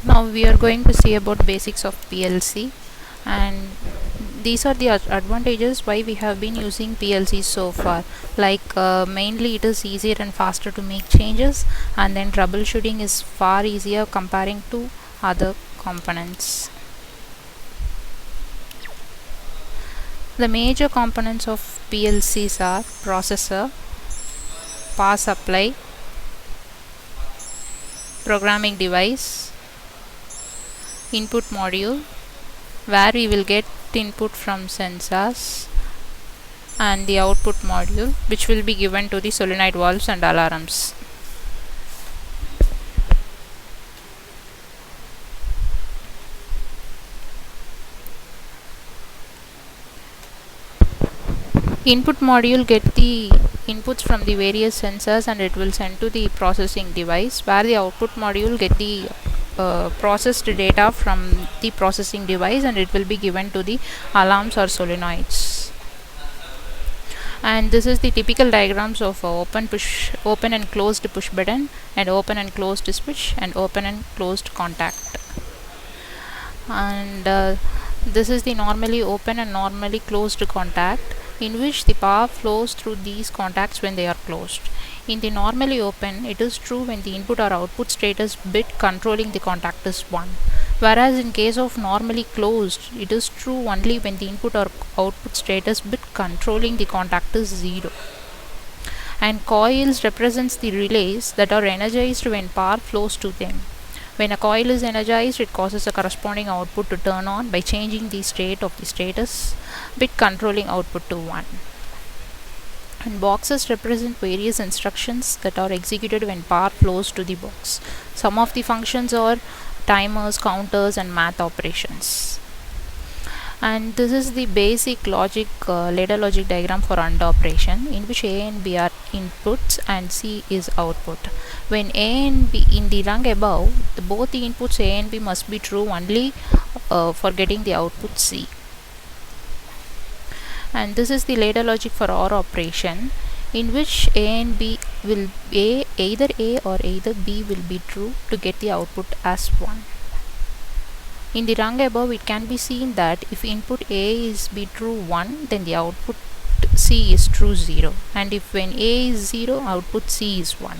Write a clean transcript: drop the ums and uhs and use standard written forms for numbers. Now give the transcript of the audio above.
Now we are going to see about basics of PLC, and these are the advantages why we have been using PLC so far. Like mainly it is easier and faster to make changes, and then troubleshooting is far easier comparing to other components. The major components of PLCs are processor, power supply, programming device, input module, where we will get input from sensors, and the output module, which will be given to the solenoid valves and alarms. Input module get the inputs from the various sensors and it will send to the processing device, where the output module get the processed data from the processing device and it will be given to the alarms or solenoids. And this is the typical diagrams of open and closed push button, and open and closed switch, and open and closed contact. And this is the normally open and normally closed contact, in which the power flows through these contacts when they are closed. In the normally open, it is true when the input or output status bit controlling the contact is 1, whereas in case of normally closed, it is true only when the input or output status bit controlling the contact is 0. And coils represents the relays that are energized when power flows to them. When a coil is energized, it causes a corresponding output to turn on by changing the state of the status bit controlling output to 1. And boxes represent various instructions that are executed when power flows to the box. Some of the functions are timers, counters, and math operations. And this is the basic logic ladder logic diagram for AND operation, in which A and B are inputs and C is output. When A and B in the rung above, both the inputs A and B must be true only for getting the output C. And this is the ladder logic for OR operation, in which A and B will either A or either B will be true to get the output as 1. In the rung above, it can be seen that if input A is be true 1, then the output C is true 0, and if when A is 0, output C is 1.